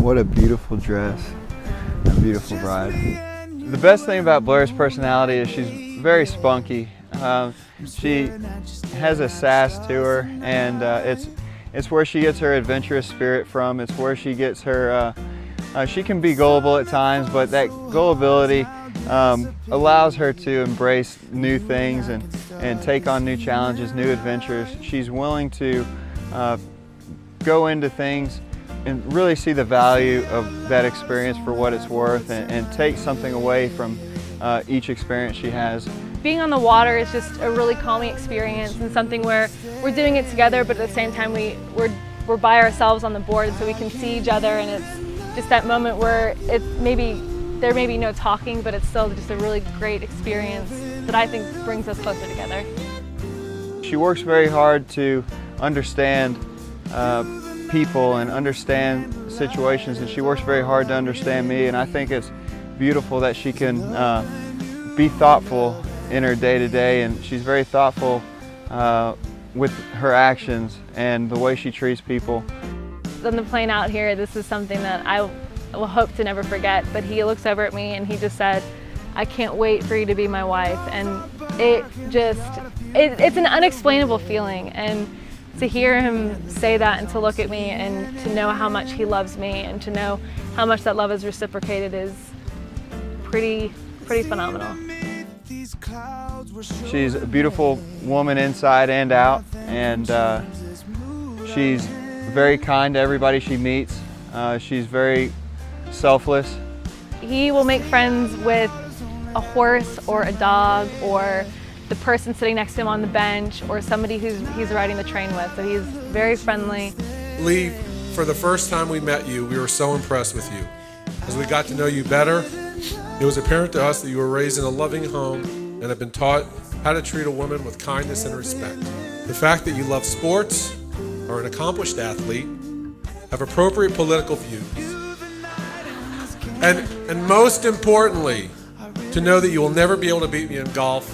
What a beautiful dress, a beautiful bride. The best thing about Blair's personality is she's very spunky. She has a sass to her, and it's where she gets her adventurous spirit from. It's where she gets her, she can be gullible at times, but that gullibility allows her to embrace new things and take on new challenges, new adventures. She's willing to go into things and really see the value of that experience for what it's worth, and take something away from each experience she has. Being on the water is just a really calming experience, and something where we're doing it together, but at the same time we're by ourselves on the board, so we can see each other, and it's just that moment where there may be no talking, but it's still just a really great experience that I think brings us closer together. She works very hard to understand people and understand situations, and she works very hard to understand me, and I think it's beautiful that she can be thoughtful in her day-to-day, and she's very thoughtful with her actions and the way she treats people. On the plane out here, this is something that I will hope to never forget, but he looks over at me and he just said, "I can't wait for you to be my wife," and it's an unexplainable feeling, and to hear him say that and to look at me and to know how much he loves me and to know how much that love is reciprocated is pretty phenomenal. She's a beautiful woman inside and out, and she's very kind to everybody she meets. She's very selfless. He will make friends with a horse or a dog or the person sitting next to him on the bench or somebody he's riding the train with, so he's very friendly. Lee, for the first time we met you, we were so impressed with you. As we got to know you better, it was apparent to us that you were raised in a loving home and have been taught how to treat a woman with kindness and respect. The fact that you love sports, are an accomplished athlete, have appropriate political views, and most importantly, to know that you will never be able to beat me in golf.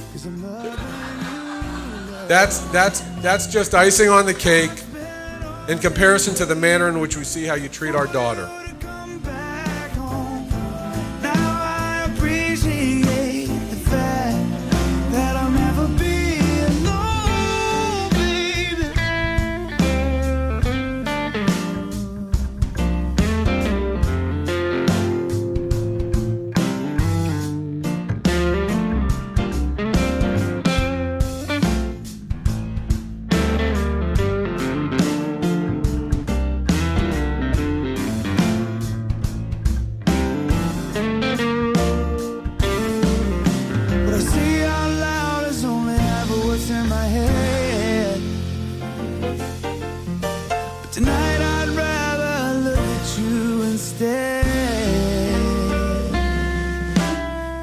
That's just icing on the cake in comparison to the manner in which we see how you treat our daughter. Tonight I'd rather look at you instead,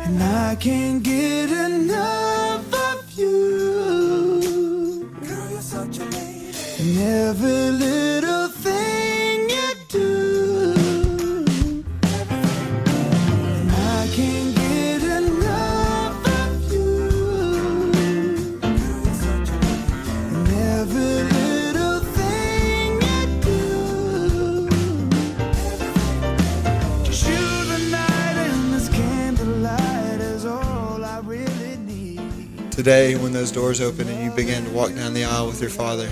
and I can't get enough of you. Girl, you're such a lady, and every little thing you do, and I can't get enough of you. Girl, you're such a lady, and every little thing you do. Just you tonight and this candlelight is all I really need. Today, when those doors open and you begin to walk down the aisle with your father,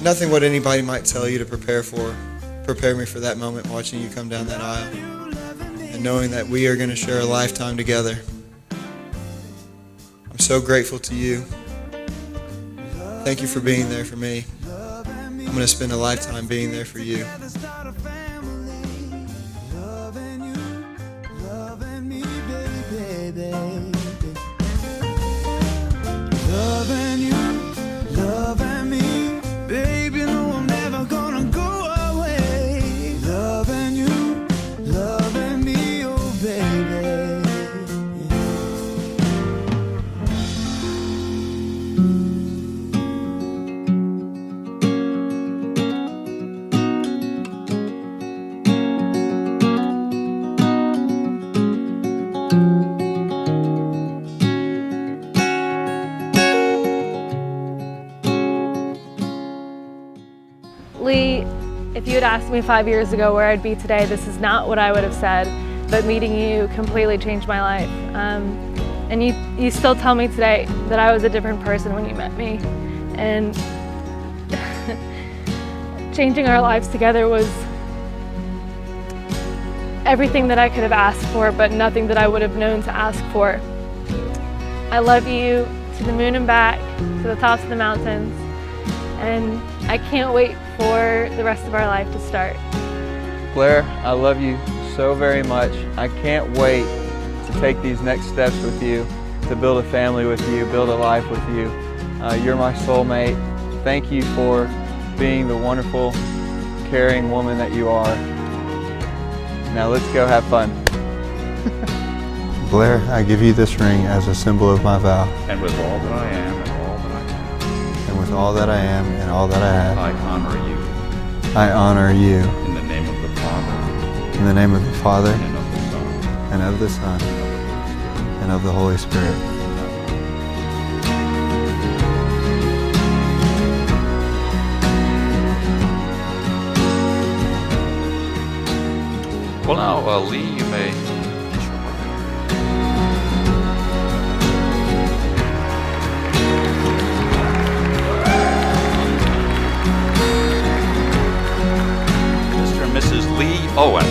nothing what anybody might tell you to prepare me for that moment, watching you come down that aisle and knowing that we are going to share a lifetime together. I'm so grateful to you. Thank you for being there for me. I'm going to spend a lifetime being there for you. Loving me, baby, no, I'm never gonna go away. Loving you, loving me, oh baby. had asked me 5 years ago where I'd be today, this is not what I would have said, but meeting you completely changed my life. And you still tell me today that I was a different person when you met me. And changing our lives together was everything that I could have asked for, but nothing that I would have known to ask for. I love you to the moon and back, to the tops of the mountains, and I can't wait for the rest of our life to start. Blair, I love you so very much. I can't wait to take these next steps with you, to build a family with you, build a life with you. You're my soulmate. Thank you for being the wonderful, caring woman that you are. Now let's go have fun. Blair, I give you this ring as a symbol of my vow. And with all that I am and all that I have, And with all that I am and all that I have, I honor you. I honor you. In the name of the Father, In the name of the Father, and of the Son, and of the Son, and of the Holy Spirit. Well, now, Lee, you may kiss your wife. Mr. and Mrs. Lee Owen.